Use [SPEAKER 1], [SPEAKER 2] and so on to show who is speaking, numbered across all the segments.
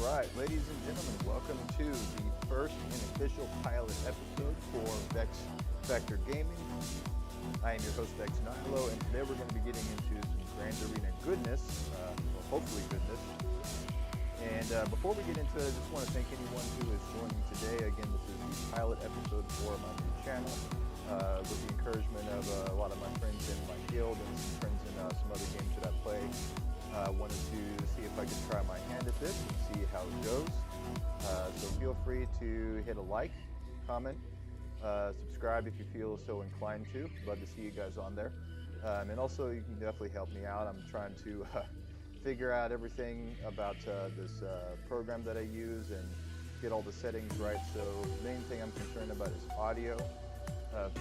[SPEAKER 1] right, ladies and gentlemen, welcome to the first and official pilot episode for Vex Vector Gaming. I am your host, Vex Nilo, and today we're going to be getting into some Grand Arena goodness, or hopefully goodness. And before we get into it, I just want to thank anyone who is joining today. Again, this is the pilot episode for my new channel, with the encouragement of a lot of my friends in my guild and some friends in some other games that I play. Wanted to see if I could try my hand at this and see how it goes. So feel free to hit a like, comment, subscribe if you feel so inclined to. Love to see you guys on there. And also you can definitely help me out. I'm trying to figure out everything about this program that I use and get all the settings right. So the main thing I'm concerned about is audio.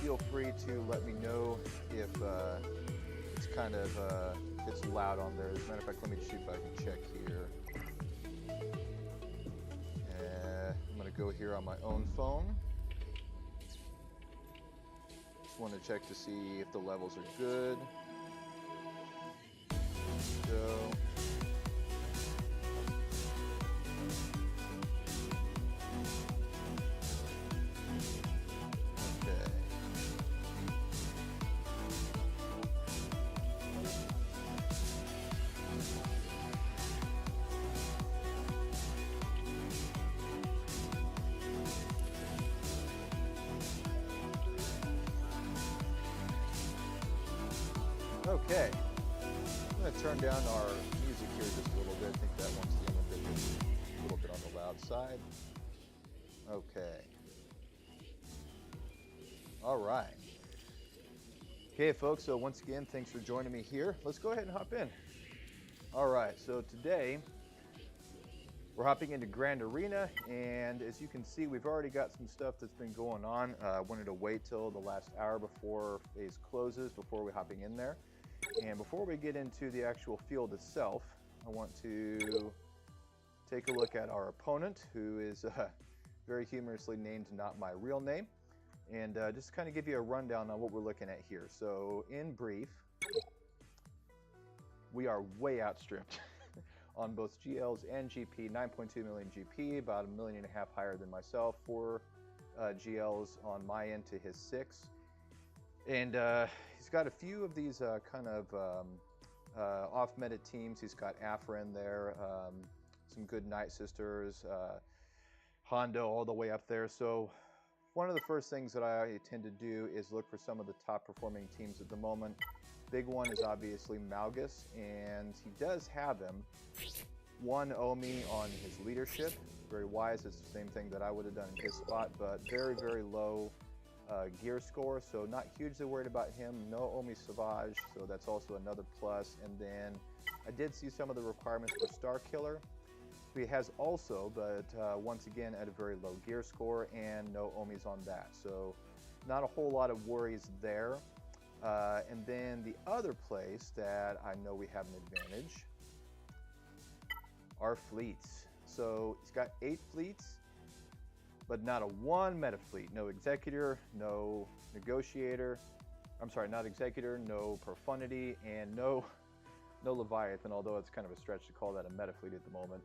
[SPEAKER 1] Feel free to let me know if it's kind of it's loud on there. As a matter of fact, let me see if I can check here. I'm going to go here on my own phone. Just want to check to see if the levels are good. Go. Okay, I'm going to turn down our music here just a little bit. I think that one's a little bit on the loud side. Okay. All right. Okay, folks, so once again, thanks for joining me here. Let's go ahead and hop in. All right, so today we're hopping into Grand Arena, and as you can see, we've already got some stuff that's been going on. I wanted to wait till the last hour before phase closes before we're hopping in there. And before we get into the actual field itself, I want to take a look at our opponent, who is very humorously named Not My Real Name, and just kind of give you a rundown on what we're looking at here. So in brief, we are way outstripped on both GLs and GP, 9.2 million GP, about 1.5 million higher than myself, 4 GLs on my end to his 6. And he's got a few of these kind of off-meta teams. He's got Afra in there, some good Night Sisters, Hondo all the way up there. So one of the first things that I tend to do is look for some of the top performing teams at the moment. Big one is obviously Malgus, and he does have him. 1 Omi on his leadership, very wise. It's the same thing that I would have done in his spot, but very, very low gear score, so not hugely worried about him. No Omi Savage, so that's also another plus. And then I did see some of the requirements for Star Killer. He has also, but once again at a very low gear score and no Omis on that, so not a whole lot of worries there. And then the other place that I know we have an advantage are fleets. So he's got 8 fleets, but not a 1 meta fleet. No Executor, no Negotiator. I'm sorry, not Executor, no Profundity, and no Leviathan, although it's kind of a stretch to call that a meta fleet at the moment.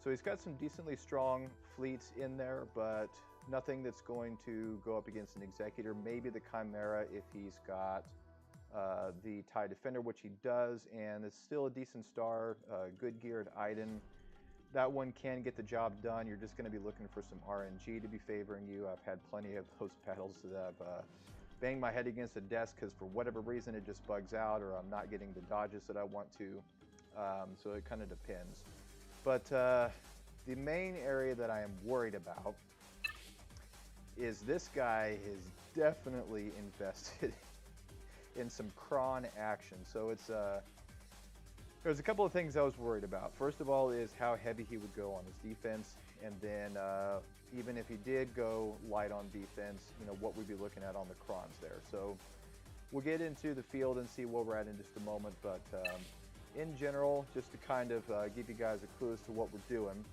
[SPEAKER 1] So he's got some decently strong fleets in there, but nothing that's going to go up against an Executor. Maybe the Chimera if he's got the TIE Defender, which he does, and it's still a decent star, good geared Iden. That one can get the job done. You're just going to be looking for some RNG to be favoring you. I've had plenty of those battles that I've banged my head against a desk because for whatever reason it just bugs out, or I'm not getting the dodges that I want to. So it kind of depends. But the main area that I am worried about is this guy is definitely invested in some cron action. So it's there's a couple of things I was worried about. First of all is how heavy he would go on his defense, and then even if he did go light on defense, you know, what we'd be looking at on the crons there. So we'll get into the field and see where we're at in just a moment, but in general, just to kind of give you guys a clue as to what we're doing,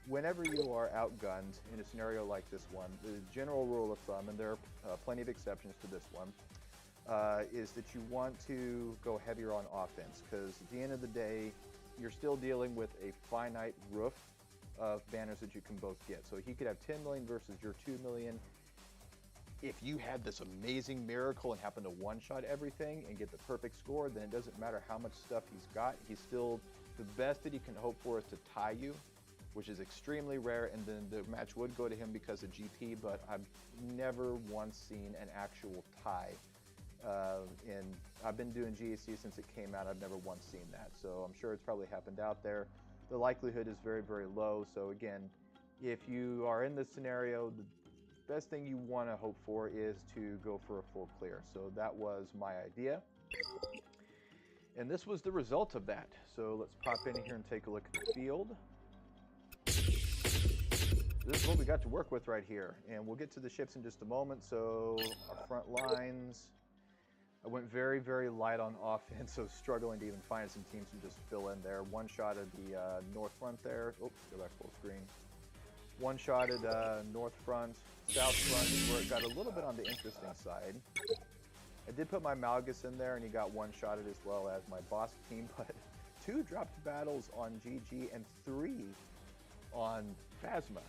[SPEAKER 1] whenever you are outgunned in a scenario like this one, the general rule of thumb, and there are plenty of exceptions to this one, is that you want to go heavier on offense, because at the end of the day, you're still dealing with a finite roof of banners that you can both get. So he could have 10 million versus your 2 million. If you had this amazing miracle and happen to one-shot everything and get the perfect score, then it doesn't matter how much stuff he's got. He's still, the best that he can hope for is to tie you, which is extremely rare, and then the match would go to him because of GP, but I've never once seen an actual tie. And I've been doing GAC since it came out. I've never once seen that. So I'm sure it's probably happened out there. The likelihood is very, very low. So again, if you are in this scenario, the best thing you want to hope for is to go for a full clear. So that was my idea. And this was the result of that. So let's pop in here and take a look at the field. This is what we got to work with right here. And we'll get to the ships in just a moment. So our front lines, I went very, very light on offense, so struggling to even find some teams to just fill in there. One shot at the north front there. Oops, go back full screen. One shot at north front, south front, where it got a little bit on the interesting side. I did put my Malgus in there, and he got one shot at as well as my boss team, but 2 dropped battles on GG and 3 on Phasma.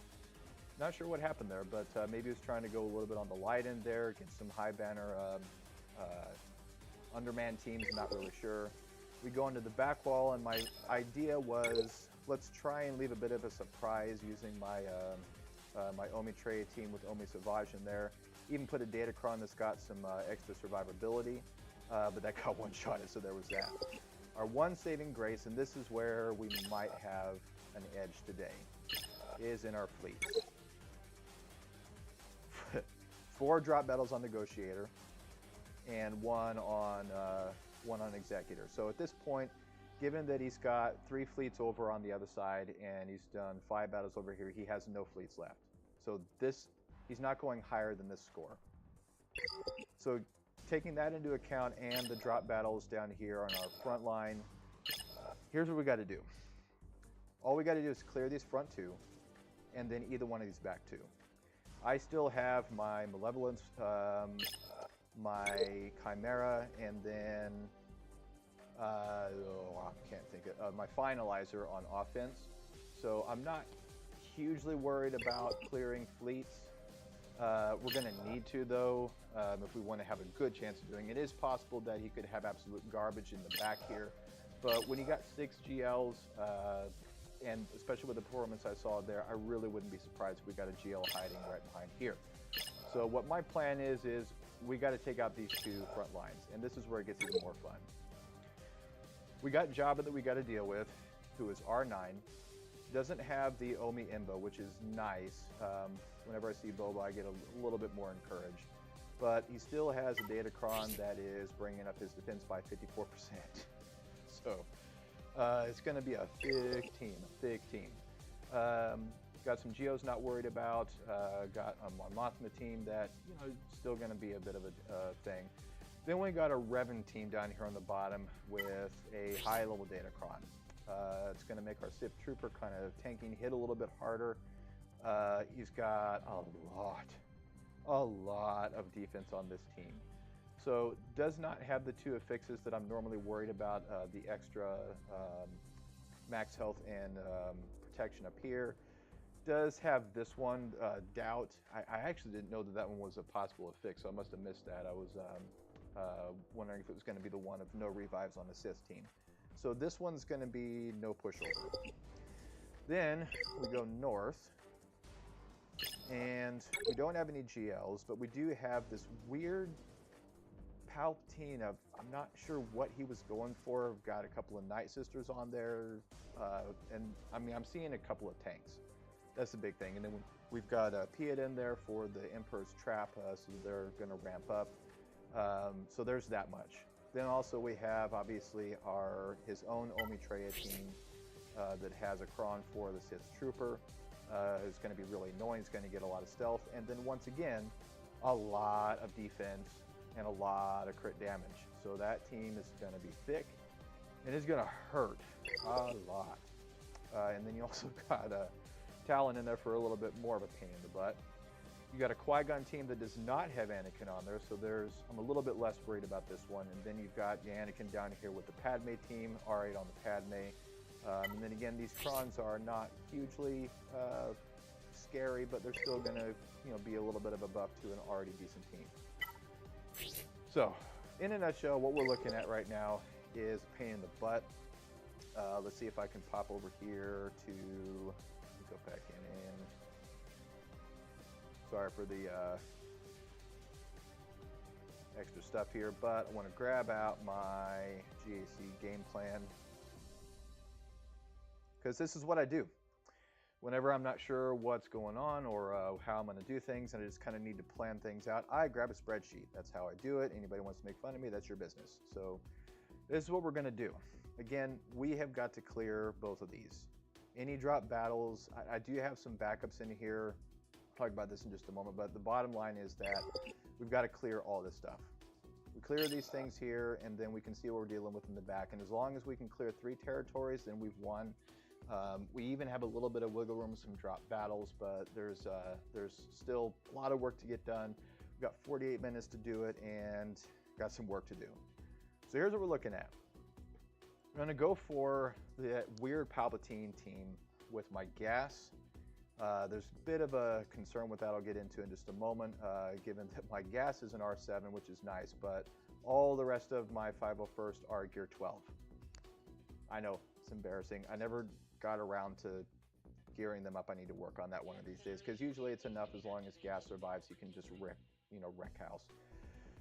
[SPEAKER 1] Not sure what happened there, but maybe he was trying to go a little bit on the light end there, get some high banner underman teams, not really sure. We go into the back wall, and my idea was, let's try and leave a bit of a surprise using my my Omi Treya team with Omi Savage in there. Even put a Datacron that's got some extra survivability, but that got one-shotted, so there was that. Our one saving grace, and this is where we might have an edge today, is in our fleet. 4 drop battles on Negotiator, and one on Executor. So at this point, given that he's got 3 fleets over on the other side and he's done 5 battles over here, he has no fleets left. So this, he's not going higher than this score. So taking that into account and the drop battles down here on our front line, here's what we got to do. All we got to do is clear these front 2 and then either one of these back 2. I still have my Malevolence, my Chimera, and then I can't think of my Finalizer on offense. So I'm not hugely worried about clearing fleets. We're going to need to, though, if we want to have a good chance of doing it. It is possible that he could have absolute garbage in the back here. But when you got 6 GLs, and especially with the performance I saw there, I really wouldn't be surprised if we got a GL hiding right behind here. So what my plan is we got to take out these 2 front lines, and this is where it gets even more fun. We got Jabba that we got to deal with, who is R9. Doesn't have the Omi Imbo, which is nice. Whenever I see Boba, I get a little bit more encouraged. But he still has a Datacron that is bringing up his defense by 54%. So it's going to be a big team. Got some Geos not worried about. Got a Mothma team that, you know, still going to be a bit of a thing. Then we got a Revan team down here on the bottom with a high-level Datacron. It's going to make our Sith Trooper kind of tanking hit a little bit harder. He's got a lot of defense on this team. So does not have the 2 affixes that I'm normally worried about, the extra max health and protection up here. Does have this one, Doubt. I actually didn't know that that one was a possible affix, so I must have missed that. I was wondering if it was going to be the one of no revives on the Sith team. So this one's going to be no pushover. Then we go north, and we don't have any GLs, but we do have this weird Palpatine of, I'm not sure what he was going for. We've got a couple of Night Sisters on there, and I mean, I'm seeing a couple of tanks. That's the big thing. And then we've got Piet in there for the Emperor's Trap, so they're going to ramp up. So there's that much. Then also we have, obviously, his own Omi Treya team that has a Kron for the Sith Trooper. It's going to be really annoying. It's going to get a lot of stealth. And then once again, a lot of defense and a lot of crit damage. So that team is going to be thick, and it's going to hurt a lot. And then you also got Talon in there for a little bit more of a pain in the butt. You got a Qui-Gon team that does not have Anakin on there, so I'm a little bit less worried about this one. And then you've got Anakin down here with the Padme team, R8 on the Padme. And then again, these crons are not hugely scary, but they're still going to, be a little bit of a buff to an already decent team. So, in a nutshell, what we're looking at right now is a pain in the butt. Let's see if I can pop over here to go back in. Sorry for the extra stuff here, but I want to grab out my GAC game plan, because this is what I do. Whenever I'm not sure what's going on or how I'm going to do things and I just kind of need to plan things out, I grab a spreadsheet. That's how I do it. Anybody wants to make fun of me, that's your business. So this is what we're going to do. Again, we have got to clear both of these. Any drop battles, I do have some backups in here. I'll talk about this in just a moment, but the bottom line is that we've got to clear all this stuff. We clear these things here, and then we can see what we're dealing with in the back. And as long as we can clear 3 territories, then we've won. We even have a little bit of wiggle room with some drop battles, but there's still a lot of work to get done. We've got 48 minutes to do it, and got some work to do. So here's what we're looking at. I'm going to go for the weird Palpatine team with my gas. There's a bit of a concern with that I'll get into in just a moment, given that my gas is an R7, which is nice, but all the rest of my 501st are Gear 12. I know, it's embarrassing. I never got around to gearing them up. I need to work on that one of these days, because usually it's enough as long as gas survives, you can just wreck house.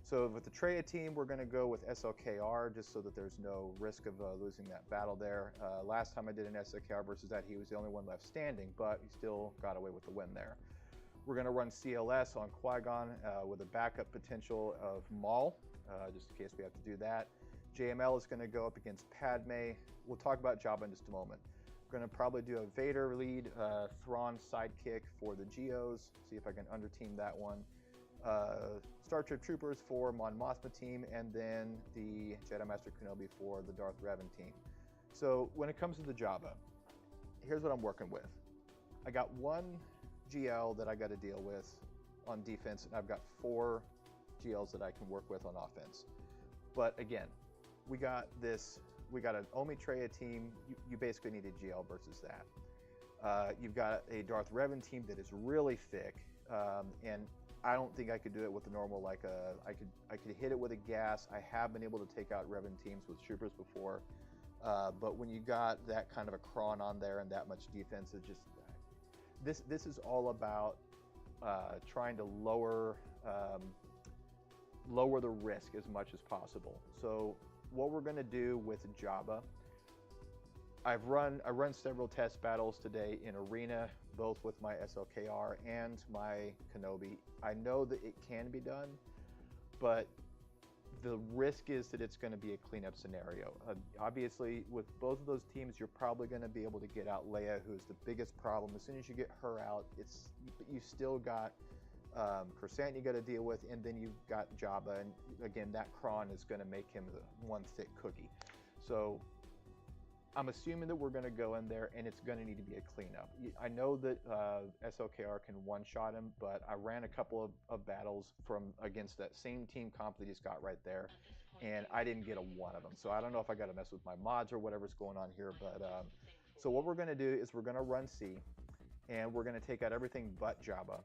[SPEAKER 1] So with the Traya team, we're going to go with SLKR, just so that there's no risk of losing that battle there. Last time I did an SLKR versus that, he was the only one left standing, but he still got away with the win there. We're going to run CLS on Qui-Gon with a backup potential of Maul, just in case we have to do that. JML is going to go up against Padme. We'll talk about Jabba in just a moment. We're going to probably do a Vader lead, Thrawn sidekick for the Geos, see if I can underteam that one. Star Troopers for Mon Mothma team, and then the Jedi Master Kenobi for the Darth Revan team. So when it comes to the Jabba, here's what I'm working with. I got 1 GL that I got to deal with on defense, and I've got 4 GLs that I can work with on offense. But again, we got an Omi Traya team. You basically need a GL versus that. You've got a Darth Revan team that is really thick, and I don't think I could do it with the normal, I could hit it with a gas. I have been able to take out Revan teams with troopers before, but when you got that kind of a cron on there and that much defense, it just, this is all about trying to lower the risk as much as possible. So what we're going to do with Jabba, I run several test battles today in Arena, both with my SLKR and my Kenobi. I know that it can be done, but the risk is that it's going to be a cleanup scenario. Obviously, with both of those teams, you're probably going to be able to get out Leia, who's the biggest problem. As soon as you get her out, you still got Coruscant you got to deal with, and then you've got Jabba, and again, that cron is going to make him one thick cookie. So I'm assuming that we're going to go in there, and it's going to need to be a cleanup. I know that SLKR can one-shot him, but I ran a couple of battles against that same team comp that he's got right there, and I didn't get a one of them. So I don't know if I got to mess with my mods or whatever's going on here. But so what we're going to do is we're going to run C, and we're going to take out everything but Jabba,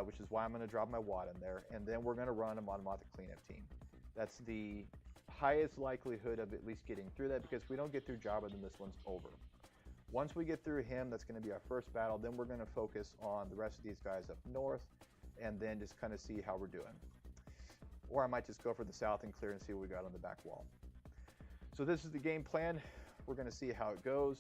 [SPEAKER 1] which is why I'm going to drop my WAD in there, and then we're going to run a Mon Mothma cleanup team. That's the highest likelihood of at least getting through that, because if we don't get through Jabba, then this one's over. Once we get through him, that's going to be our first battle. Then we're going to focus on the rest of these guys up north, and then just kind of see how we're doing. Or I might just go for the south and clear and see what we got on the back wall. So this is the game plan. We're going to see how it goes.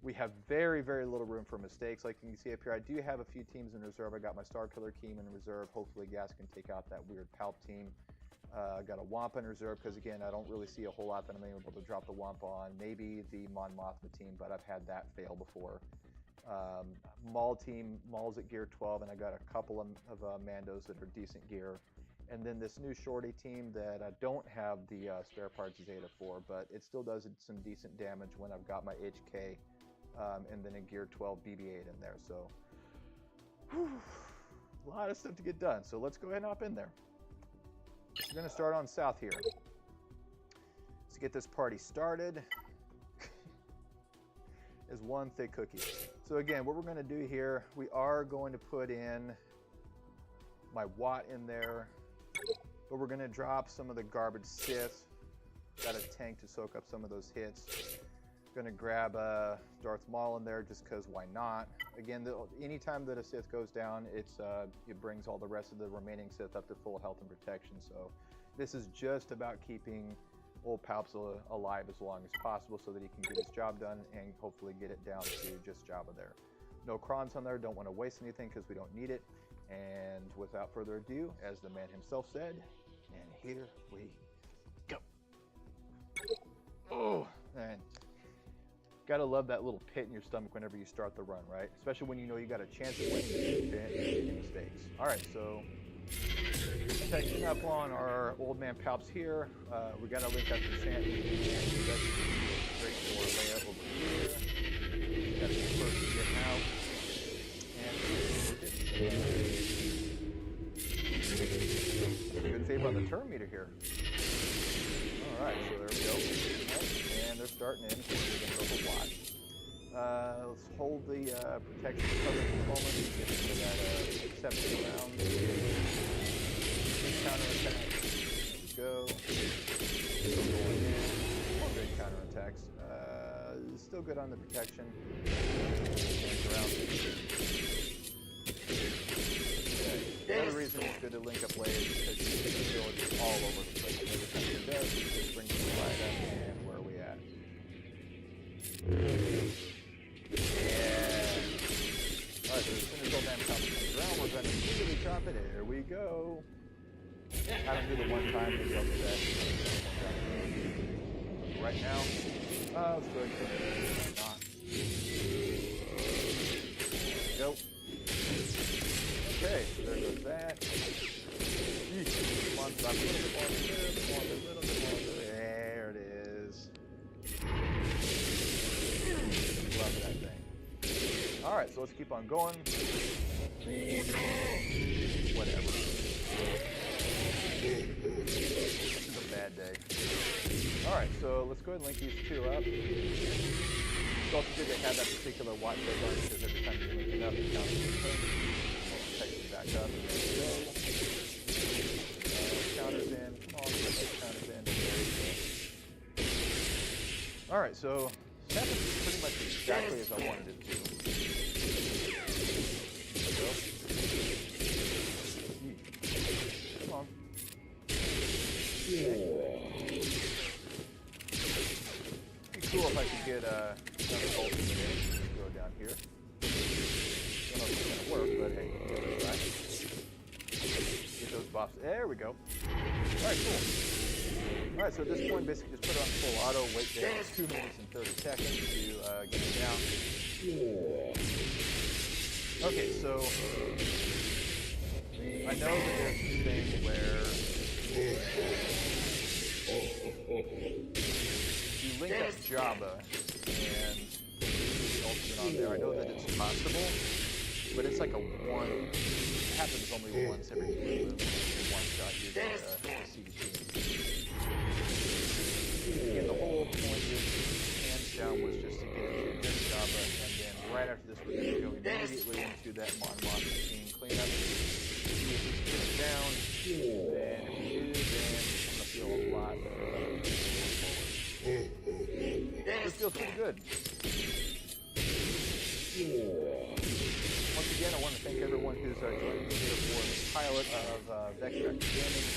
[SPEAKER 1] We have very, very little room for mistakes. Like you can see up here, I do have a few teams in reserve. I got my Star Killer team in reserve. Hopefully Gas can take out that weird Palp team. I got a Wampa in reserve, because again, I don't really see a whole lot that I'm able to drop the Wampa on. Maybe the Mon Mothma team, but I've had that fail before. Maul team, Maul's at gear 12, and I got a couple of Mandos that are decent gear. And then this new Shorty team that I don't have the spare parts Zeta for, but it still does some decent damage when I've got my HK and then a gear 12 BB-8 in there. So whew, a lot of stuff to get done. So let's go ahead and hop in there. We're going to start on south here. Let's get this party started. is one thick cookie. So again, what we're going to do here, we are going to put in my watt in there, but we're going to drop some of the garbage Sith. Got a tank to soak up some of those hits. Going to grab Darth Maul in there just because why not? Again, anytime that a Sith goes down, it brings all the rest of the remaining Sith up to full health and protection. So this is just about keeping old Palps alive as long as possible so that he can get his job done and hopefully get it down to just Jabba there. No Krons on there, don't want to waste anything because we don't need it. And without further ado, as the man himself said, and here we go. Oh, man. Gotta love that little pit in your stomach whenever you start the run, right? Especially when you know you got a chance of winning, but you can't make any mistakes. All right, so catching up on our old man Palps here. We got to link up to Sand. That's great for layup over here. Got to first get out. And good save on the turn meter here. All right, so there we go. And they're starting in. We're going to go for Watt. Let's hold the protection cover for a moment. Get into that exception round. Counterattack. There we go. Still going in. More good counterattacks. Still good on the protection. Around. Okay. The other reason it's good to link up late is because you can feel it all over the place. Every time it does, it just brings it right up. And where are we at? Yeah. Alright, so as soon as old man Palps comes around, we're going to immediately chop it. Here we go. I don't do the one time, maybe I'll do that. Right now, let's go ahead and put it in. Not. There we go. Okay, so there goes that. Come on, stop a little bit more, a little bit more, a little bit more. There it is. Love that thing. Alright, so let's keep on going. Whatever. This is a bad day. Alright, so let's go ahead and link these two up. It's also good to have that particular watch take on because every time you link it up, it counts as a turn. We'll protect it back up. There we go. Counters in. Come on, get those counters in. There you go. Alright, so that was pretty much exactly as I wanted it to. There we go. Come on. Okay. It'd be cool if I could get another bolt in there. Go down here. Don't know if it's going to work, but hey, give it a try. Get those buffs. There we go. Alright, cool. Alright, so at this point, basically just put it on full auto, wait there 2 minutes and 30 seconds to get it down. Okay, so I know that there's this thing where you link up Jabba and the ultimate on there. I know that it's possible, but it's like a one. It happens only once every blue moon. One shot using CDT. Again, the whole point is, hands down, was just to get it to just Jabba, and then right after this, we're going to go immediately into that Mon Mothma cleanup. See if we can get it down. Then if we do, then I'm going to feel a lot better about it. This feels pretty good. Once again, I want to thank everyone who's joined me here for the pilot of Vex Vector Gaming.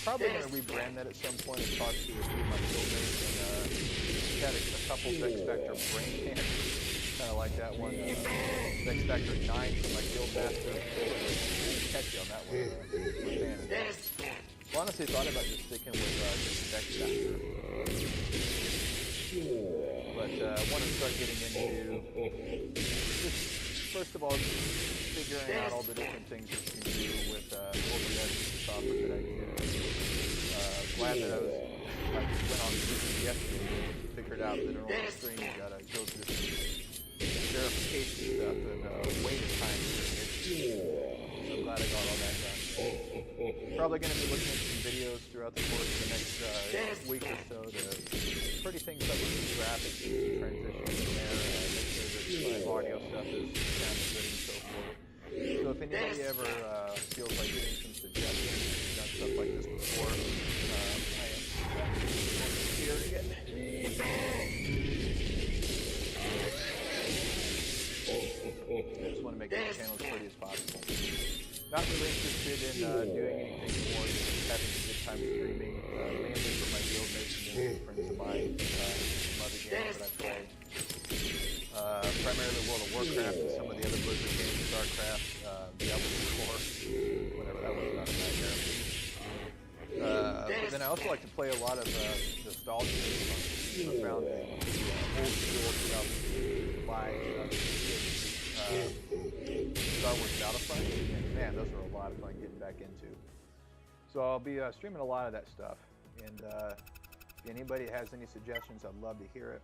[SPEAKER 1] Probably going to rebrand that at some point and talk to a few of my guildmates and had a couple Vex Vector brain cans. Kind of like that one. Vex Vector 9 from my guild master. Catch you on that one. Well, honestly, I thought about just sticking with just Vex Vector. But I want to start getting into just, first of all, figuring out all the different things that you can do with OBS, the software that I use. Glad that I went on YouTube yesterday and figured out that in order to stream, you gotta go through some verification stuff and waiting time. So I'm glad I got all that done. Probably going to be looking at some videos throughout the course of the next week or so to pretty things up with some graphics and some transitions in there. Make sure my audio stuff sounds good and so forth. So if anybody ever feels like getting some suggestions, done stuff like this before, I am here again. I just want to make this channel as pretty as possible. Not really interested in doing anything more, just having a good time streaming, mainly for my guild mates and friends of mine, some other games that I play. Primarily World of Warcraft and some of the other Blizzard games, StarCraft, Diablo 4, whatever that was, not a nightmare. But then I also like to play a lot of nostalgia games. I found the old school 2005, Star Wars Battlefront, and man, those are a lot of fun getting back into. So I'll be streaming a lot of that stuff, and if anybody has any suggestions, I'd love to hear it.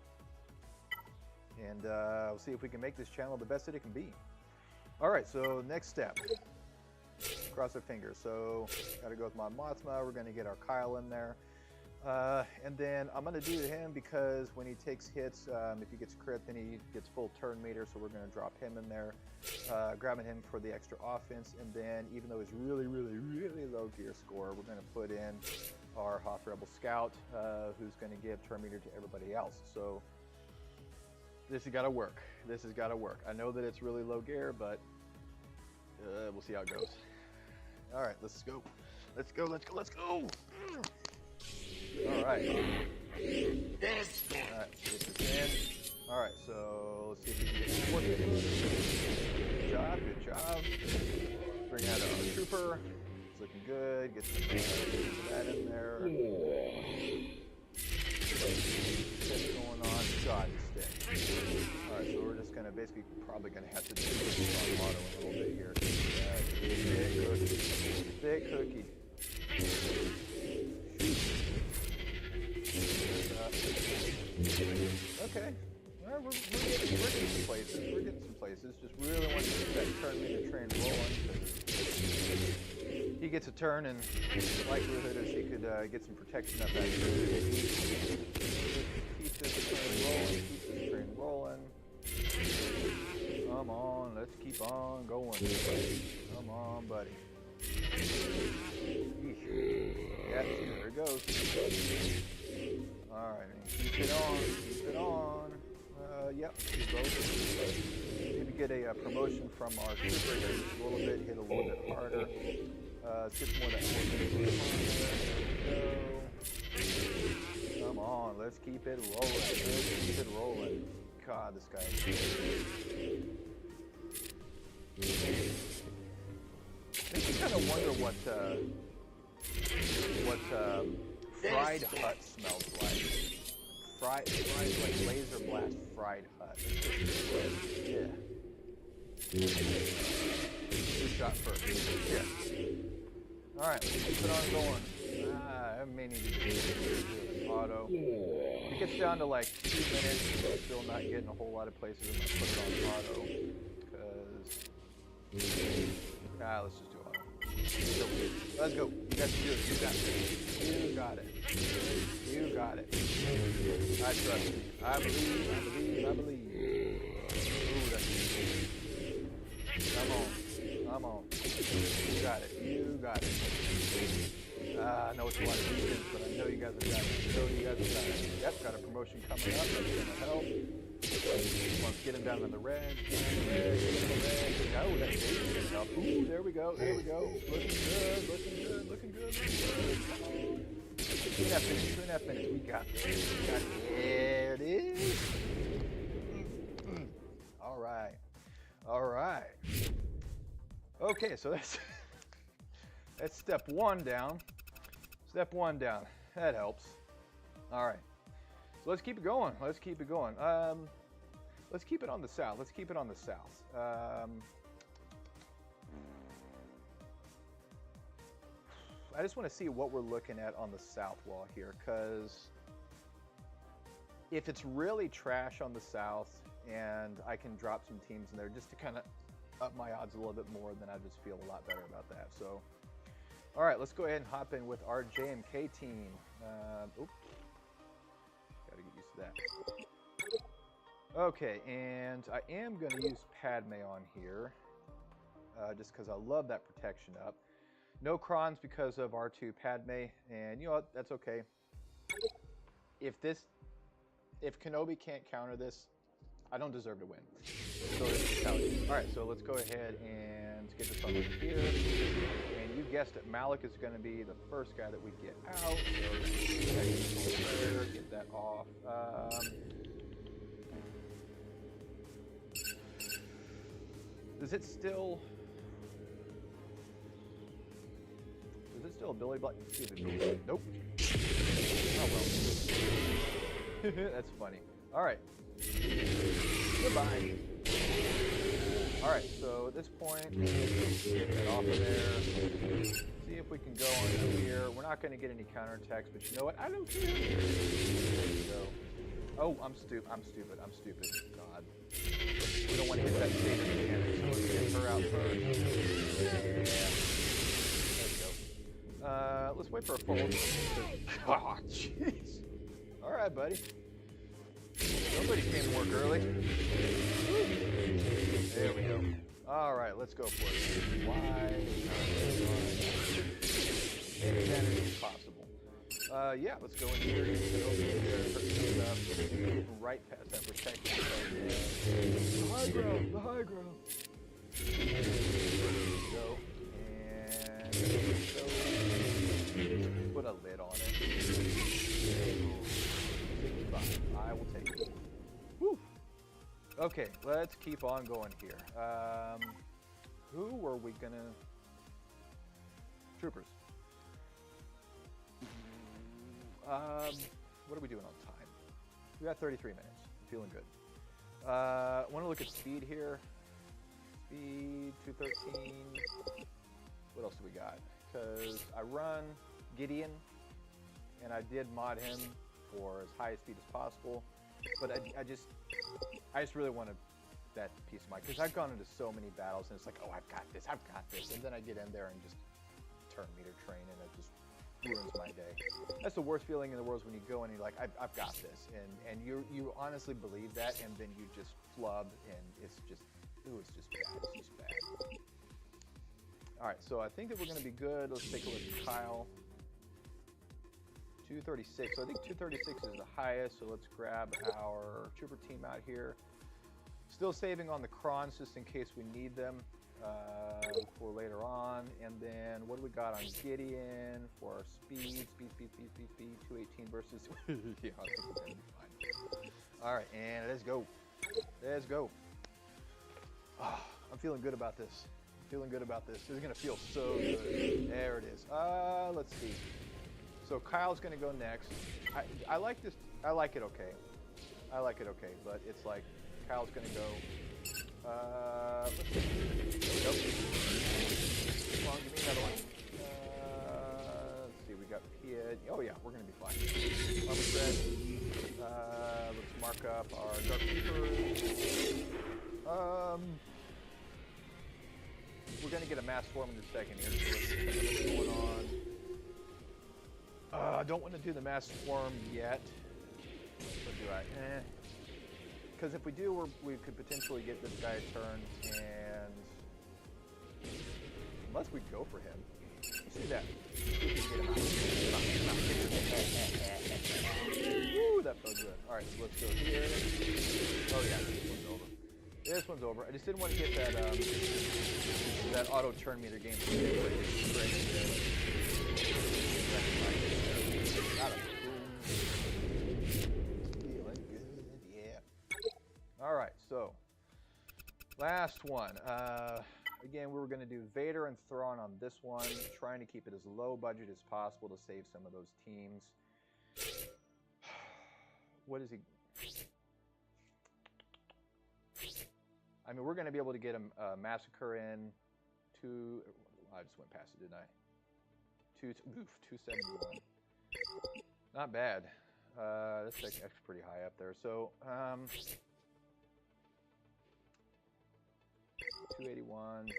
[SPEAKER 1] And we'll see if we can make this channel the best that it can be. All right, so next step. Cross our fingers. So got to go with my Mothma. We're going to get our Kyle in there. And then I'm going to do him because when he takes hits, if he gets crit, then he gets full turn meter. So we're going to drop him in there, grabbing him for the extra offense. And then even though he's really, really, really low gear score, we're going to put in our Hoth Rebel Scout, who's going to give turn meter to everybody else. So this has got to work. This has got to work. I know that it's really low gear, but we'll see how it goes. All right, let's go. Let's go, let's go, let's go. All right. All right, get this in. All right, so let's see if we can get some more hits. Good job, good job. Bring out our trooper. It's looking good. Get some that in there. What's going on? God, stick. All right, so we're just gonna basically probably gonna have to do this on auto a little bit here. Thick cookie. Thick cookie. Okay. Well, we're getting some places. We're getting some places. Just really want to get that turn meter train rolling. He gets a turn, and the likelihood is he could get some protection up that turn. Keep this train rolling. Keep this train rolling. Come on, let's keep on going. Come on, buddy. Yeah, there it goes. Alright, keep it on, keep it on. Yep, maybe get a promotion from our trooper here just a little bit, hit a little bit harder. Let's get some more of that. Come on, let's keep it rolling. Let's keep it rolling. God, this guy is makes you kind of wonder what fried hut smells like. Fried like laser blast fried hut. Yeah. Who shot first? Yeah. All right, let's keep it on going. I may need to do an auto. If it gets down to like 2 minutes, I'm still not getting a whole lot of places. I'm gonna put it on auto because let's just do auto. Let's go. You guys can do it. You got it. You got it. I trust you. I believe. Ooh, that's good. Come on. You got it. I know it's a lot of defense, but I know you guys have got it. Yep, got a promotion coming up. That's going to help. Let's get him down in the red. Oh, that is going to help. Ooh, there we go. Looking good. 2.5 minutes. We got this. There it is. All right. Okay, so that's step one down. That helps. All right. So let's keep it going. Let's keep it on the south. I just want to see what we're looking at on the south wall here, because if it's really trash on the south and I can drop some teams in there just to kind of up my odds a little bit more, then I just feel a lot better about that. So, all right, let's go ahead and hop in with our JMK team. Oops. Gotta get used to that. Okay, and I am going to use Padme on here, just because I love that protection up. No Crons because of R2 Padme, and you know what? That's okay. If Kenobi can't counter this, I don't deserve to win. So all right, so let's go ahead and get this on over here. And you guessed it, Malik is going to be the first guy that we get out. So get that off. Does it still ability block? Nope. Oh well. That's funny. All right. Goodbye. All right, so at this point, get that off of there. See if we can go on here. We're not going to get any counterattacks, but you know what? I don't care. There we go. Oh, I'm stupid. God. We don't want to hit that Satan mechanic, so let's get her out first. Yeah. There we go. Let's wait for a full. Oh, jeez. All right, buddy. Somebody came to work early. There we go. All right, let's go for it. Wide advantage is possible. Yeah, let's go in here. Right past that protection. The high ground. The high ground. There we go. And put a lid on it. I will take it. Woo. Okay, let's keep on going here. Who were we gonna? Troopers. What are we doing on time? We got 33 minutes. I'm feeling good. I want to look at speed here. Speed 213. What else do we got? Because I run Gideon, and I did mod him for as high a speed as possible, but I just really wanted that peace of mind, because I've gone into so many battles and it's like, oh, I've got this, and then I get in there and just turn meter train and it just ruins my day. That's the worst feeling in the world, is when you go and you're like, I've got this, and you honestly believe that, and then you just flub, and it's just bad. It's just bad. All right, so I think that we're going to be good. Let's take a look at Kyle. 236. So I think 236 is the highest. So let's grab our trooper team out here. Still saving on the Crons just in case we need them for later on. And then what do we got on Gideon for our speed? Speed. 218 versus. Yeah, I think we're gonna be fine. All right, and let's go. Let's go. Oh, I'm feeling good about this. This is gonna feel so good. There it is. Let's see. So Kyle's gonna go next. I like this. I like it okay, but it's like Kyle's gonna go. Let's see. Nope. Come on, give me another one. Let's see. We got Pied. Oh yeah, we're gonna be fine. Let's mark up our Dark Troopers. We're gonna get a mass form in a second here. So let's see what's going on. I don't want to do the mass swarm yet. What do I? Because if we do, we could potentially get this guy turned, and unless we go for him, let's do that. Woo, that felt good. All right, so let's go here. Oh yeah, this one's over. This one's over. I just didn't want to get that auto turn meter game. Feeling good, yeah. All right, so last one. Again, we were going to do Vader and Thrawn on this one, trying to keep it as low budget as possible to save some of those teams. What is he? I mean, we're going to be able to get a massacre in. I just went past it, didn't I? 271. Not bad. That's actually pretty high up there. So, 281.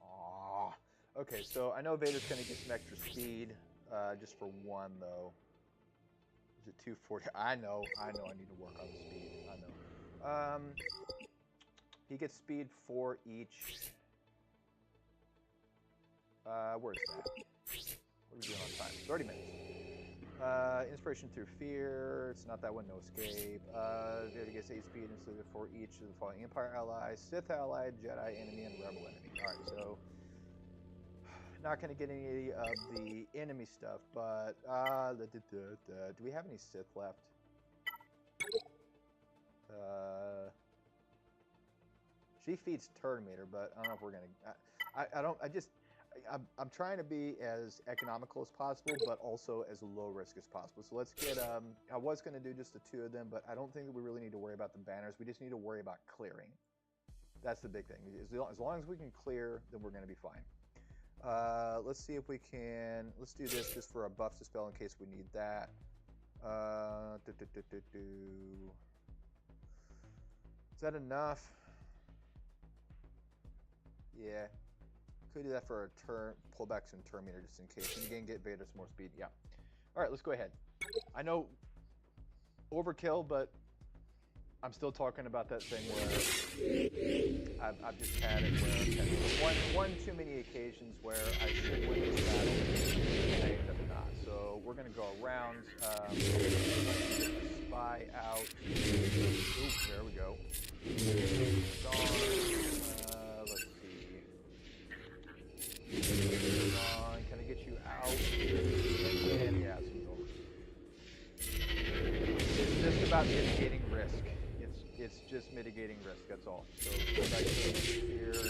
[SPEAKER 1] Aww. Okay, so I know Vader's going to get some extra speed, just for one, though. Is it 240? I know I need to work on the speed. I know. He gets speed for each. Where's that? What are we doing on time? 30 minutes. Inspiration through fear. It's not that one. No escape. It gets 8 speed instead of for each of the following Empire allies, Sith ally, Jedi enemy, and Rebel enemy. All right, so not going to get any of the enemy stuff, but do we have any Sith left? She feeds Terminator, but I don't know if we're gonna. I'm trying to be as economical as possible, but also as low risk as possible. So let's get. I was gonna do just the 2 of them, but I don't think that we really need to worry about the banners. We just need to worry about clearing. That's the big thing. As long as we can clear, then we're gonna be fine. Let's see if we can. Let's do this just for a buff dispel in case we need that. Is that enough? Yeah. Could do that for a turn, pullbacks and Terminator just in case. And again, get Vader some more speed. Yeah. All right, let's go ahead. I know overkill, but I'm still talking about that thing where I've just had it where I've had one too many occasions where I should win this battle and I end up not. So we're going to go around. Spy out. Ooh, there we go. Let's see. Can I get you out? And yeah, it's just about mitigating risk. It's just mitigating risk. That's all. So go back to here and then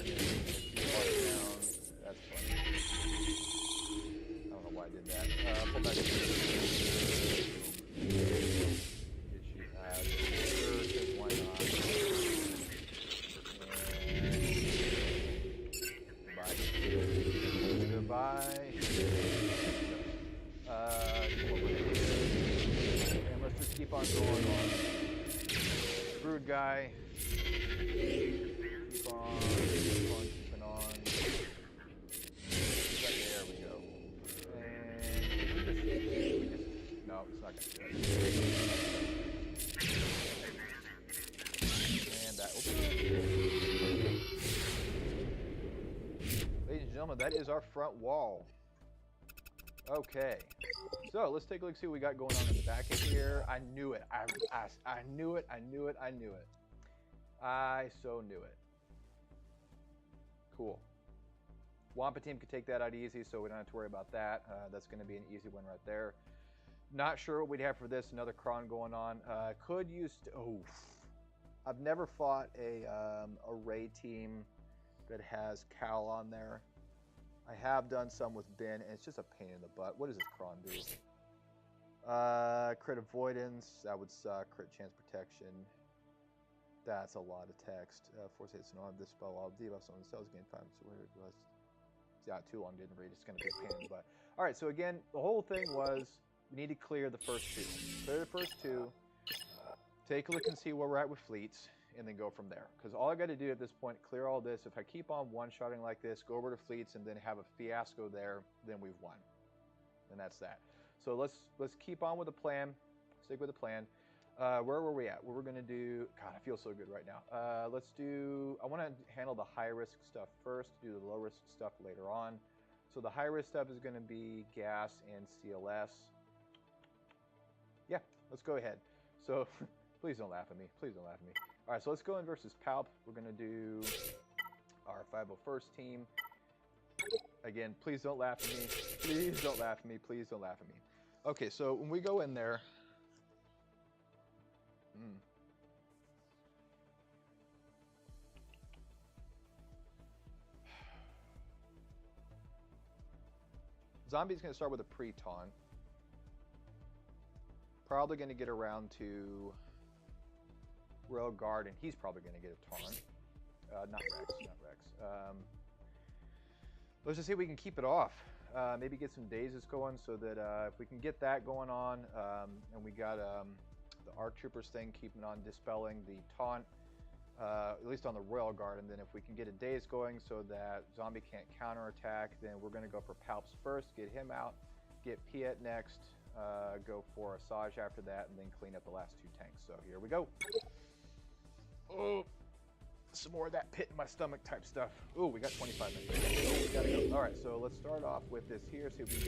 [SPEAKER 1] down. That's funny. I don't know why I did that. Pull back to here. Get you out of here, because why not? And goodbye. And let's just keep on going on. Brood guy. Keep on keeping on. There we go. And no, it's not gonna do it. And that Ladies and gentlemen, that is our front wall. Okay, so let's take a look, see what we got going on in the back of here. I knew it. I knew it. I knew it. I knew it. I so knew it. Cool. Wampa team could take that out easy, so we don't have to worry about that. That's going to be an easy one right there. Not sure what we'd have for this. Another cron going on. Could use. Oh, I've never fought a Ray team that has Cal on there. I have done some with Ben, and it's just a pain in the butt. What does this cron do? Crit avoidance, that would suck. Crit chance protection. That's a lot of text. Force hits and arm, dispel all debuffs on the cells, gain 5. So where it was. Yeah, too long, didn't read. It's going to be a pain in the butt. All right, so again, the whole thing was we need to clear the first 2. Clear the first 2. Take a look and see where we're at with fleets. And then go from there. Because all I got to do at this point, clear all this. If I keep on one-shotting like this, go over to fleets, and then have a fiasco there, then we've won. And that's that. So let's keep on with the plan. Stick with the plan. Where were we at? What we're going to do... God, I feel so good right now. Let's do... I want to handle the high-risk stuff first, do the low-risk stuff later on. So the high-risk stuff is going to be gas and CLS. Yeah, let's go ahead. So... Please don't laugh at me. Please don't laugh at me. All right, so let's go in versus Palp. We're going to do our 501st team. Again, please don't laugh at me. Please don't laugh at me. Please don't laugh at me. Okay, so when we go in there... Zombie's going to start with a pre-taunt. Probably going to get around to... Royal Guard, and he's probably going to get a taunt. Not Rex. Let's just see if we can keep it off. Maybe get some dazes going so that if we can get that going on, and we got the ARC Troopers thing keeping on dispelling the taunt, at least on the Royal Guard, and then if we can get a daze going so that Zombie can't counterattack, then we're going to go for Palps first, get him out, get Piet next, go for Asajj after that, and then clean up the last 2 tanks. So here we go. Oh, some more of that pit in my stomach type stuff. Oh, we got 25 minutes. Oh, we gotta go. All right, so let's start off with this here. See if we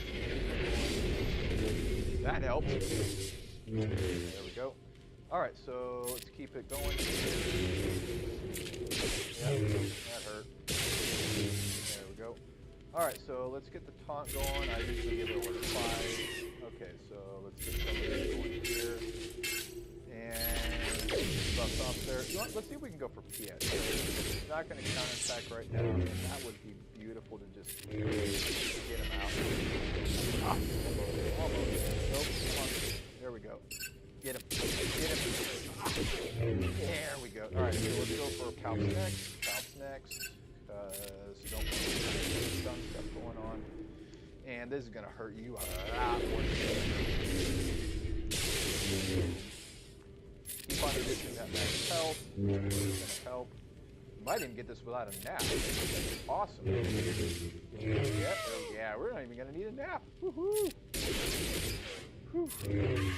[SPEAKER 1] can. That helped. There we go. All right, so let's keep it going. Yeah, that hurt. There we go. All right, so let's get the taunt going. I usually give it over 5. Okay, so let's get some of this going here. And buff off there. You know what? Let's see if we can go for PS. It's not going to counterattack right now. And that would be beautiful to just get him out. Ah, almost. Nope, come on. There we go. Get him. Get him. Ah, there we go. All right, so let's go for Palps next. Palps next. Because you don't want to get some stuff going on. And this is going to hurt you a lot more. Keep on reducing that max health. It's going to help. You might even get this without a nap. That's awesome. Yeah, we're not even going to need a nap. Woohoo! Whew. Feeling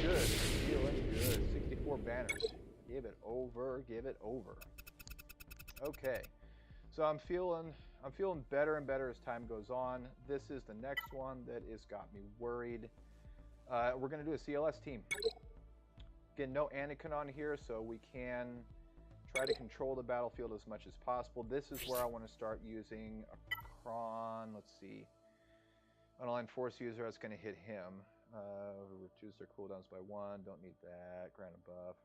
[SPEAKER 1] good. Feeling good. 64 banners. Give it over. Give it over. Okay. So I'm feeling better and better as time goes on. This is the next one that has got me worried. We're going to do a CLS team. Again, no Anakin on here, so we can try to control the battlefield as much as possible. This is where I want to start using a Kron. Let's see. Online Force user, that's going to hit him. Reduce their cooldowns by 1. Don't need that. Grant a buff.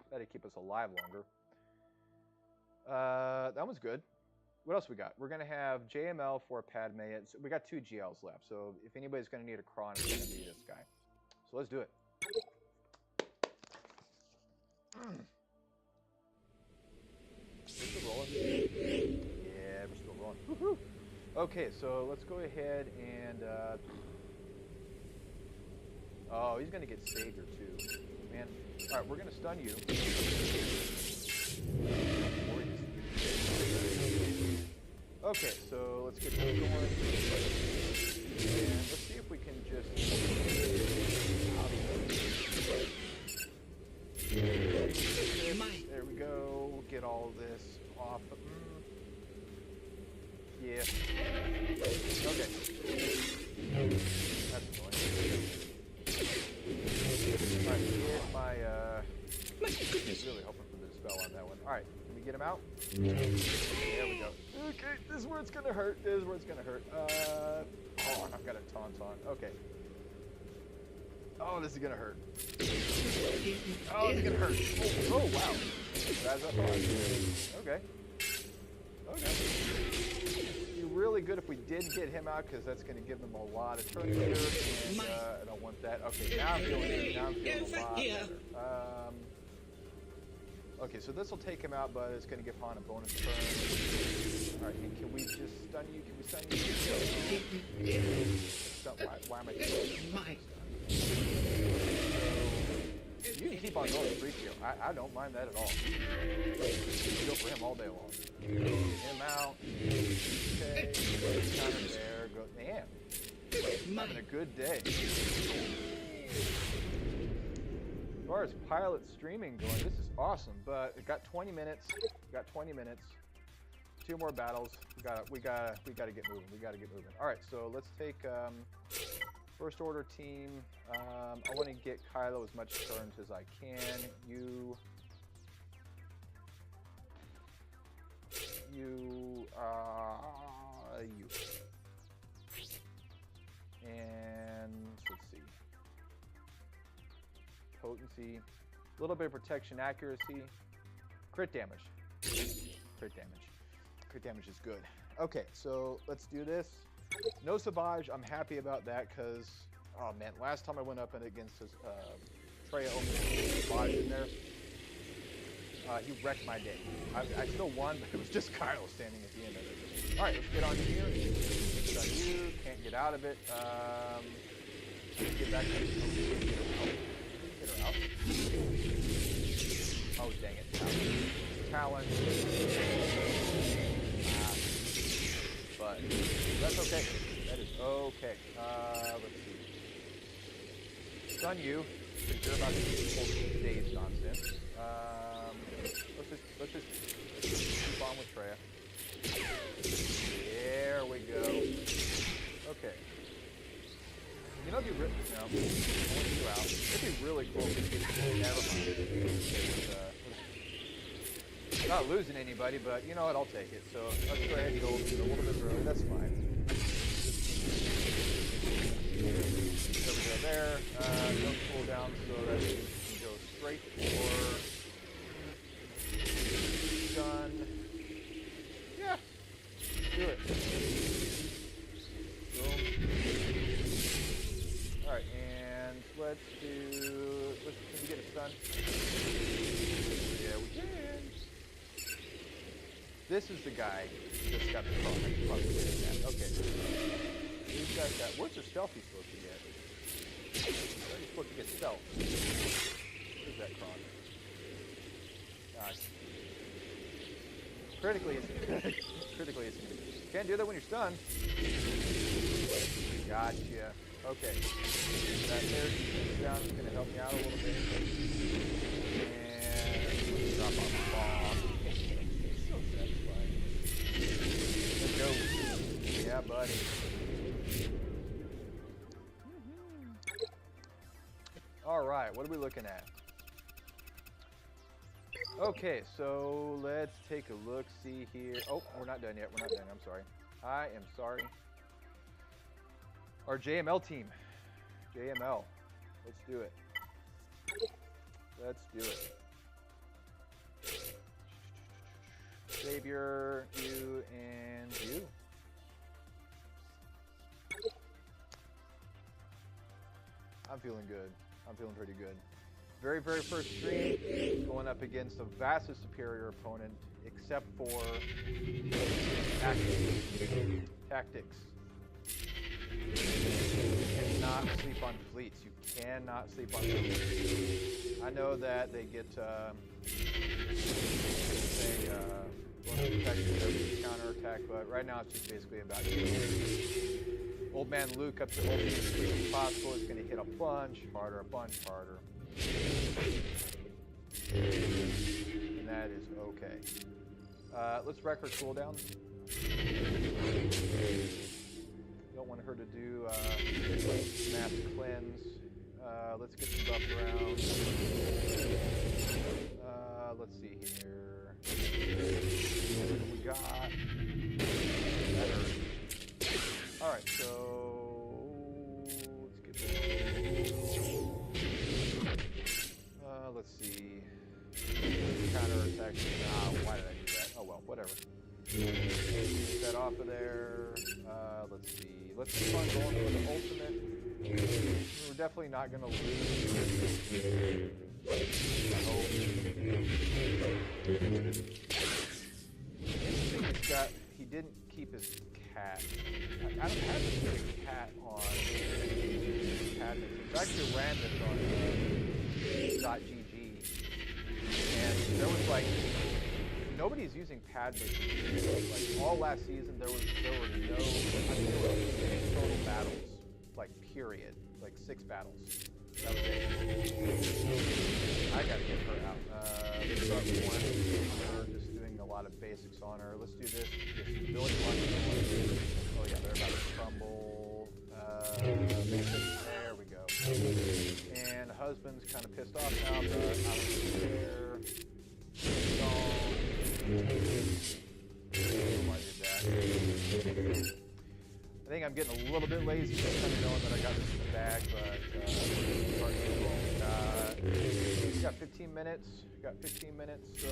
[SPEAKER 1] That'll keep us alive longer. That one's good. What else we got? We're going to have JML for Padme. We got 2 GLs left, so if anybody's going to need a Kron, it's going to be this guy. So let's do it. We're still rolling? Yeah, we're still rolling. Woohoo! Okay, so let's go ahead and... Oh, he's going to get Savior too. Man. All right, we're going to stun you. Okay, so let's get this going. And let's see if we can just... There we go. We'll get all this off. Yeah. Okay. That's annoying. Alright, get my, really hoping for the spell on that one. Alright, can we get him out? There we go. Okay, this is where it's gonna hurt. This is where it's gonna hurt. Oh, I've got a taunt on. Okay. Oh, this is gonna hurt. Oh, it's gonna hurt. Oh, wow. That's up on. Okay. Okay. It'd be really good if we did get him out, because that's gonna give them a lot of turn here, and I don't want that. Okay, now I'm feeling good. Now I'm feeling a lot better. Okay, so this will take him out, but it's gonna give Han a bonus turn. Alright, and can we just stun you? Can we stun you? Why am I doing this? You can keep on going with 3-0. I don't mind that at all. Go for him all day long. Get him out. Okay. Counter there. Go. Man. Having a good day. As far as pilot streaming going, this is awesome. But it got 20 minutes. Got 20 minutes. 2 more battles. We gotta get moving. We gotta get moving. All right. So let's take. First order team, I want to get Kylo as much turns as I can. You, and let's see, potency, a little bit of protection, accuracy, crit damage. Crit damage is good. Okay, so let's do this. No Savage, I'm happy about that because, oh man, last time I went up and against his, Trey almost Savage in there, he wrecked my day. I still won, but it was just Kyle standing at the end of it. Alright, let's get on here. Got you, can't get out of it. Get back to the get her out. Oh, dang it. Talon. But that's okay. That is okay. Let's see. Stun you. because you're about to pull today's nonsense. Let's just keep on with Freya. There we go. Okay. You know, I want you out. It'd be really cool if we could never mind. Not losing anybody, but you know what? I'll take it. So let's go ahead and go a little bit early. That's fine. There we go there. Don't cool down so that we can go straight for stun. Yeah. Do it. Boom. Alright, and let's can we get a stun? Yeah, we can. This is the guy that's got the problem. Okay. These guys got, where's their stealth he's supposed to get? He's supposed to get stealth. Where's that Kron? Gosh. Critically, it's can't do that when you're stunned. Gotcha. Okay. That there down is going to help me out a little bit. And let's drop off the bomb. So satisfying. Let's go. Yeah, buddy. All right, what are we looking at? Okay, so let's take a look, see here. Oh, we're not done yet. We're not done. I'm sorry. I am sorry. Our JML team. JML. Let's do it. Let's do it. Savior, you, and you. I'm feeling good. I'm feeling pretty good. Very, very first stream, going up against a vastly superior opponent, except for tactics. You cannot sleep on fleets. You cannot sleep on fleets. I know that they get counterattack, but right now it's just basically about Old Man Luke up to ultimate as quick as possible is going to hit a bunch harder. And that is okay. Let's wreck her cooldown. Don't want her to do mass cleanse. Let's get some buff around. Let's see here. What do we got? That hurt. Alright, so let's get that. Let's see. Counter attack. Why did I do that? Oh well, whatever. Get that off of there. Let's see. Let's keep on going for the ultimate. We're definitely not going to lose. I hope. He didn't keep his cat. I don't have his cat on cat. I actually ran this on .gg, and there was like nobody's using pad based. Like all last season, there were no total battles, like period, like 6 battles. That was it. I gotta get her out. Let's start with one. We're just doing a lot of basics on her. Let's do this. Stability one. Oh yeah, they're about to crumble. There we go. And the husband's kind of pissed off now, but I was there. Why did that? I think I'm getting a little bit lazy, just kind of knowing that I got this in the bag, but we got 15 minutes. So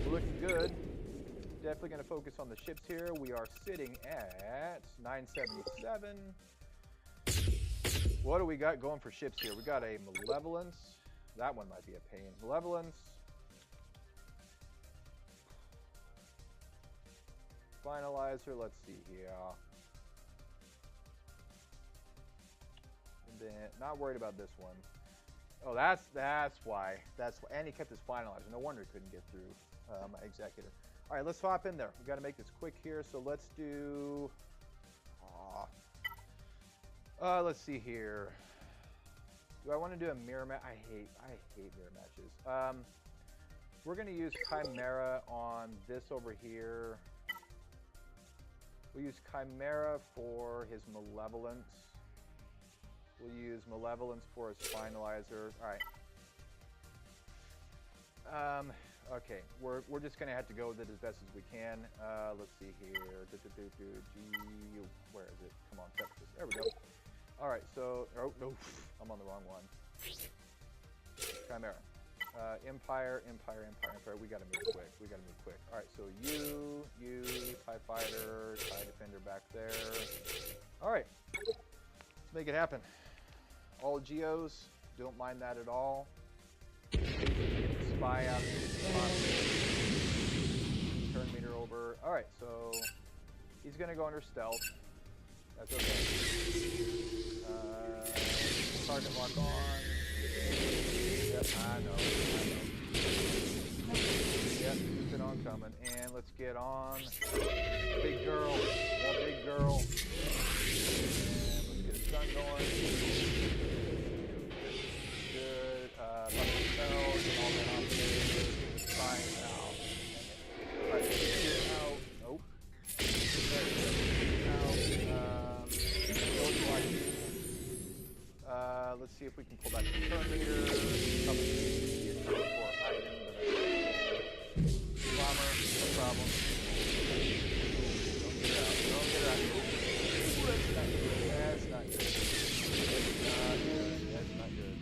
[SPEAKER 1] we're looking good. Definitely going to focus on the ships here. We are sitting at 977. What do we got going for ships here? We got a Malevolence. That one might be a pain. Malevolence. Finalizer, let's see here. And then, not worried about this one. Oh, that's why. And he kept his finalizer. No wonder he couldn't get through my executor. All right, let's hop in there. We got to make this quick here. So let's do. Let's see here. Do I want to do a mirror match? I hate mirror matches. We're going to use Chimera on this over here. We'll use Chimera for his Malevolence. We'll use Malevolence for his Finalizer. All right. Okay, we're just gonna have to go with it as best as we can. Let's see here. Where is it? Come on, Texas. There we go. All right, so oh no, I'm on the wrong one. Chimera, Empire. We gotta move quick. All right, so you, TIE Fighter, TIE Defender back there. All right, let's make it happen. All Geos, don't mind that at all. Spy out, turn meter over. All right, so he's gonna go under stealth. That's okay. Target lock on. Yep, I know. Yep, keep it on coming. And let's get on big girl, the big girl. And let's get a stun going. Good. Get all that off there. Fine now. All right, get out. Nope. There we go. Let's see if we can pull back the turn meter. Probably be a turn for item, but bomber, no problem. Don't get out. Don't get out. Ooh, that's not good. That's not good.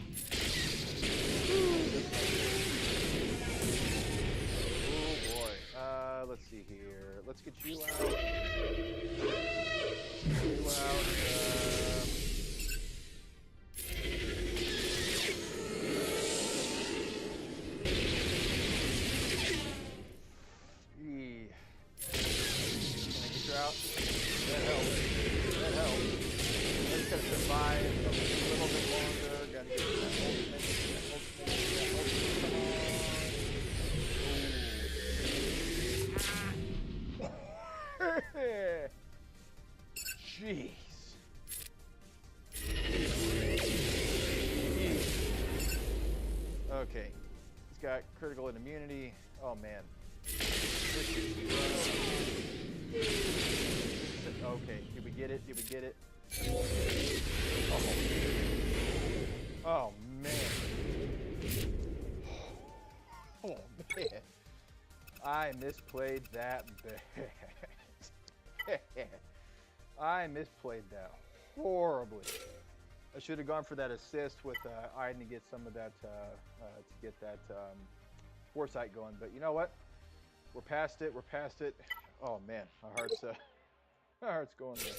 [SPEAKER 1] Oh boy. Let's see here. Let's get you out. You out. Out. That helps. That helps. I just gotta survive a little bit longer. Gotta get that ultimate. Come on. Jeez. Okay. He's got critical immunity. Oh man. Okay, did we get it? Did we get it? Oh man. Oh man. I misplayed that bad. I misplayed that horribly. I should have gone for that assist with Iden to get some of that, to get that foresight going. But you know what? We're past it. We're past it. Oh man, my heart's going there.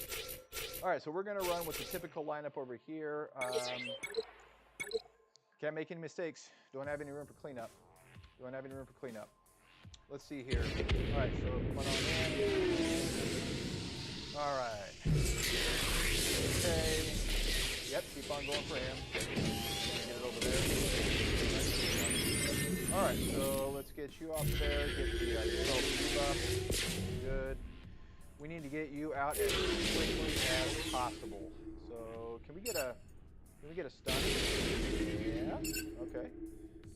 [SPEAKER 1] All right, so we're gonna run with the typical lineup over here. Can't make any mistakes. Don't have any room for cleanup. Don't have any room for cleanup. Let's see here. All right, so come on in. All right. Okay. Yep, keep on going for him. Get it over there. All right, so let's get you off there. Get the up. Good. We need to get you out as quickly as possible. So can we get a stun? Yeah. Okay.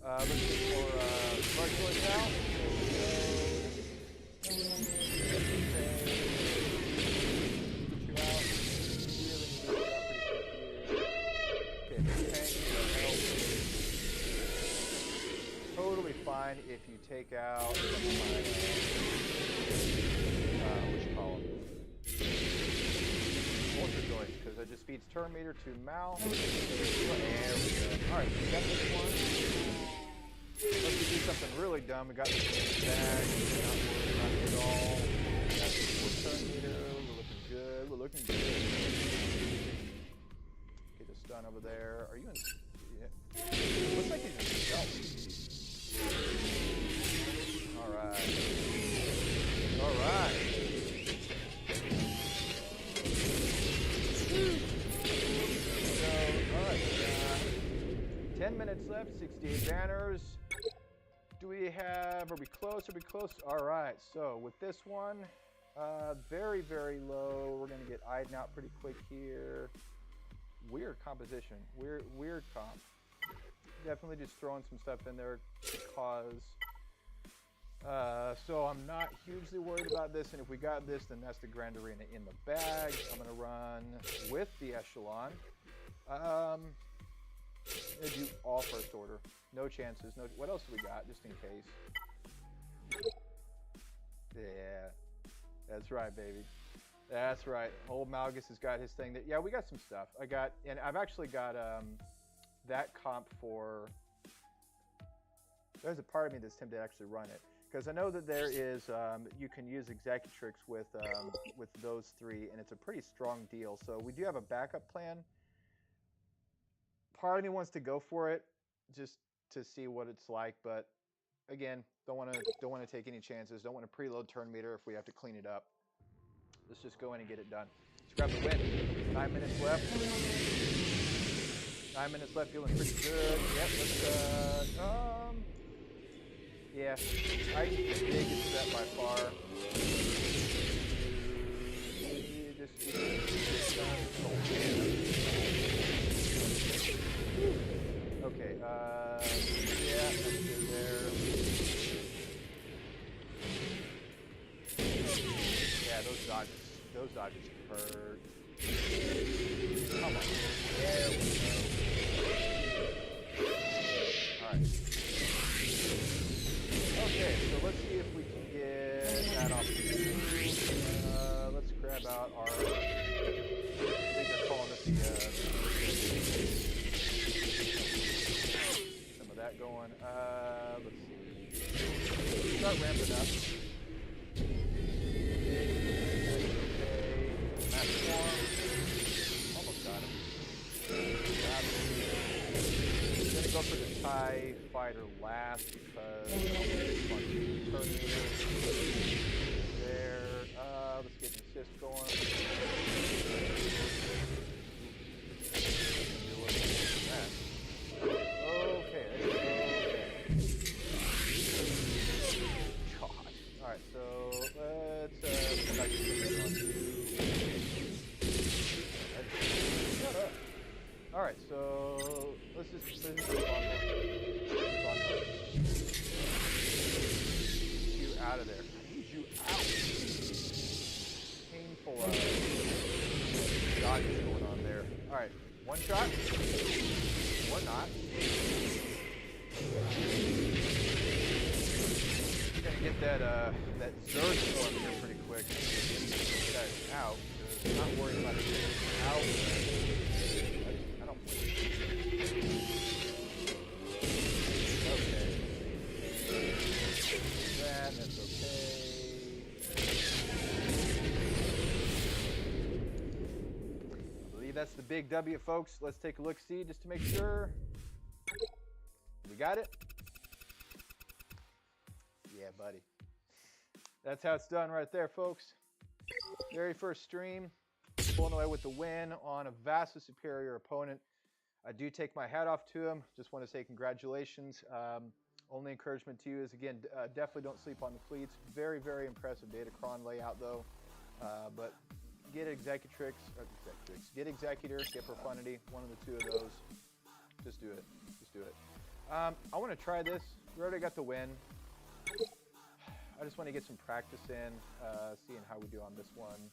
[SPEAKER 1] Let's get more Spark Choice out. Okay. Get you out. Really need to get you out pretty quick here. Okay, tank help. Totally fine if you take out some of my what you call them? Ultra Joy, because it just feeds turn meter to Mal. There we go. Alright, so we got this one. Let's do something really dumb. We got this thing back. Not worried about it at all. Got this turn meter. We're looking good. We're looking good. Get a stun over there. Are you in? Yeah. Looks like he's in stealth. Alright. Alright. So, alright. 10 minutes left, 68 banners. Do we have, are we close? Are we close? Alright, so with this one, very, very low. We're going to get Iden out pretty quick here. weird composition. Weird comp. Definitely just throwing some stuff in there because. So I'm not hugely worried about this, and if we got this, then that's the Grand Arena in the bag. I'm gonna run with the Echelon. I'm gonna do all first order. No chances. No. What else do we got, just in case? Yeah, that's right, baby. That's right. Old Malgus has got his thing. That yeah, we got some stuff. And I've actually got that comp for. There's a part of me that's tempted to actually run it. Because I know that there is, you can use Executrix with those three, and it's a pretty strong deal. So we do have a backup plan. Part of me wants to go for it, just to see what it's like. But again, don't want to take any chances. Don't want to preload turn meter if we have to clean it up. Let's just go in and get it done. Let's grab the win. 9 minutes left. 9 minutes left, feeling pretty good. Yep. Let's yeah, I can take biggest set by far. Okay, yeah, that's good there. Yeah, those dodges hurt. Come on, there we go. Alright. Okay, so let's see if we can get that off the let's grab out our, I think they're calling this some of that going. Let's see. Start ramping up. Okay, mass form. Almost got him. Gonna go for the TIE fighter last because there. Let's get an assist going. Okay. God. All right, so let's come back to shut up. All right, so let's just move on. You out of there. I need you out. Painful dodges going on there. All right, one shot or not. You're gonna get that Zerg going here pretty quick. Get that out. I'm not worried about it getting out. I don't. Okay. That's okay. I believe that's the big W, folks. Let's take a look-see just to make sure. We got it? Yeah, buddy. That's how it's done right there, folks. Very first stream. Pulling away with the win on a vastly superior opponent. I do take my hat off to him. Just want to say congratulations. Only encouragement to you is, again, definitely don't sleep on the fleets. Very, very impressive Datacron layout, though. But get Executrix, get Executor, get Profundity, one of the two of those. Just do it. Just do it. I want to try this. We already got the win. I just want to get some practice in, seeing how we do on this one.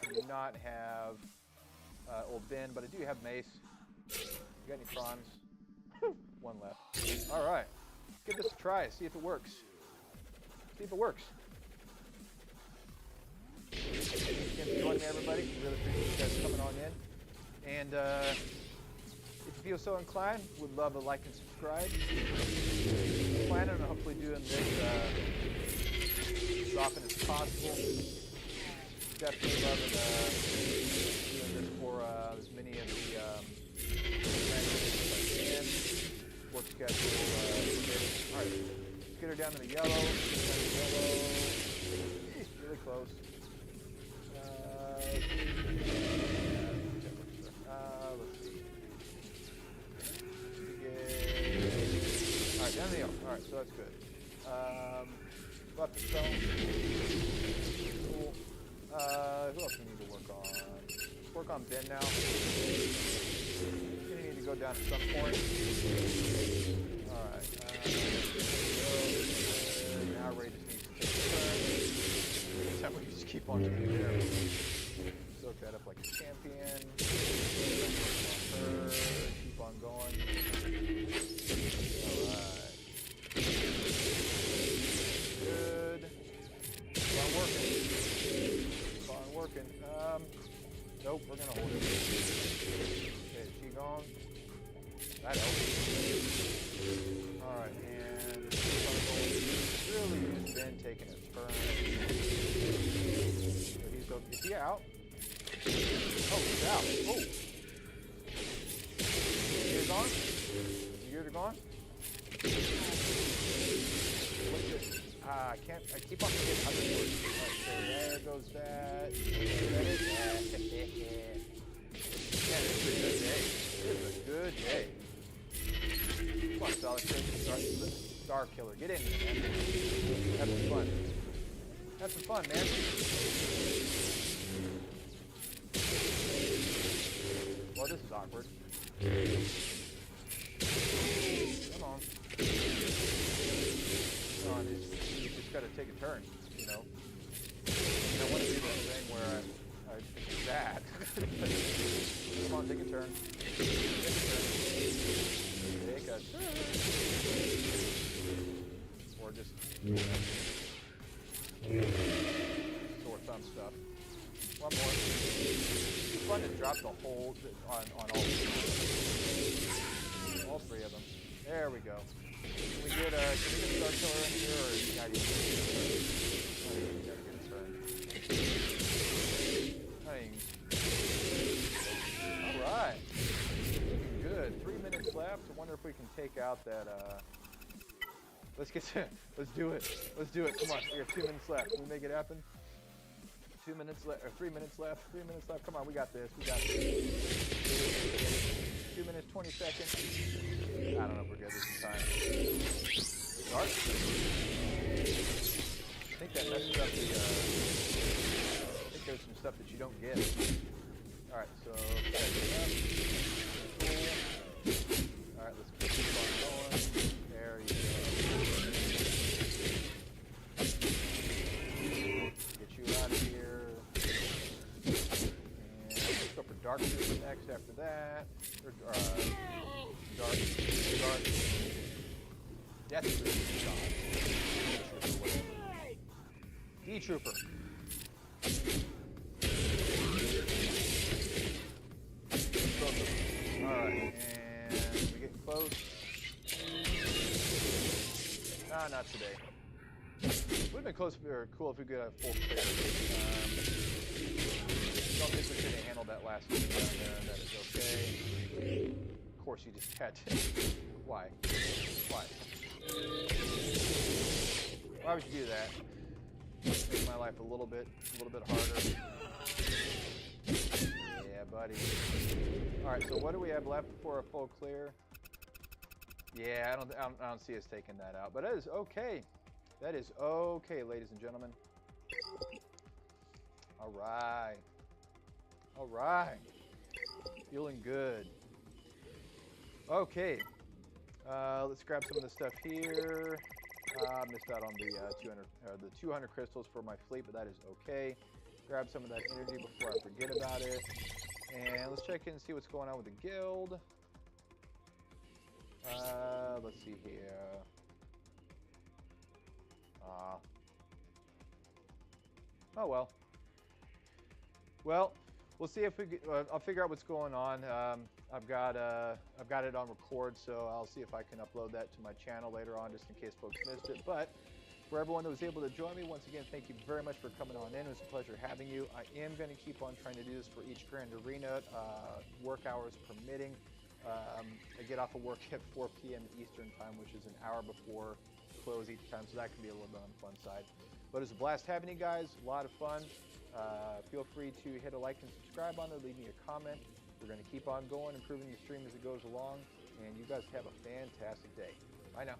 [SPEAKER 1] I do not have old Ben, but I do have Mace. You got any prawns? One left. All right. Give this a try. See if it works. See if it works. Again, join me, everybody. Really appreciate you guys coming on in. And if you feel so inclined, would love a like and subscribe. Planning on hopefully doing this as often as possible. Definitely loving doing this for as many of the work schedule. All right, let's get her down to the yellow. Really close. Let's see. All right, down to the yellow. All right, so that's good. Left the stone. Cool. Who else do we need to work on? work on Ben now. He's gonna need to go down at some point. Alright. Now Ray just needs to take a turn. Every time we just keep on doing there. Soak that up like a champion. Keep on going. Alright. Good. Keep on working. Keep on working. Nope, we're gonna hold it. Okay, is she gone? That helps. Alright, and keep on going. Really use Ben taking his turn. So is he out? Oh, he's out. Oh. Gears on? The gears are gone? What's this? I keep on forgetting how this works. Okay, there goes that. That is that. Man, this is a good day. This is a good day. Come on, Solid Star Killer. Get in here, man. Have some fun. Have some fun, man. Well, this is awkward. Come on. Come on, you just gotta take a turn, you know. I want to do that thing where I do that. Come on, take a turn. Take a turn. Or just, sore thumb stuff. One more. It's fun to drop the holes on all three of them. There we go. Can we get Star Killer in here, or you gotta get a turn? Alright. Looking good. 3 minutes left. I wonder if we can take out that let's do it. Let's do it. Come on, we have 2 minutes left. Can we make it happen? 2 minutes left, or 3 minutes left. 3 minutes left. Come on, we got this. We got this. 2 minutes, 20 seconds. I don't know if we're good this time. Start. I think that messes up the, I think there's some stuff that you don't get. Alright, so, alright, let's keep on going. There you go. Get you out of here. And let's go for Dark Super next after that. Or, Dark. Death Trooper. D-Trooper. Alright, and we getting close. Nah, not today. Would have been close or cool if we could have full clear. Don't think we could have handled that last one down there. That is okay. Of course, you just had to. Why? Why? Why would you do that? Make my life a little bit harder. Yeah, buddy. All right. So what do we have left for a full clear? Yeah, I don't see us taking that out, but that is okay. That is okay, ladies and gentlemen. All right. All right. Feeling good. Okay. Let's grab some of the stuff here. Missed out on the 200 crystals for my fleet, but that is okay. Grab some of that energy before I forget about it. And let's check in and see what's going on with the guild. Let's see here. Oh well. Well, we'll see if we. I'll figure out what's going on. I've got it on record, so I'll see if I can upload that to my channel later on, just in case folks missed it. But for everyone that was able to join me, once again, thank you very much for coming on in. It was a pleasure having you. I am going to keep on trying to do this for each Grand Arena, work hours permitting. I get off of work at 4 p.m. Eastern time, which is an hour before close each time, so that can be a little bit on the fun side. But it was a blast having you guys, a lot of fun. Feel free to hit a like and subscribe on there, leave me a comment. We're going to keep on going, improving the stream as it goes along, and you guys have a fantastic day. Bye now.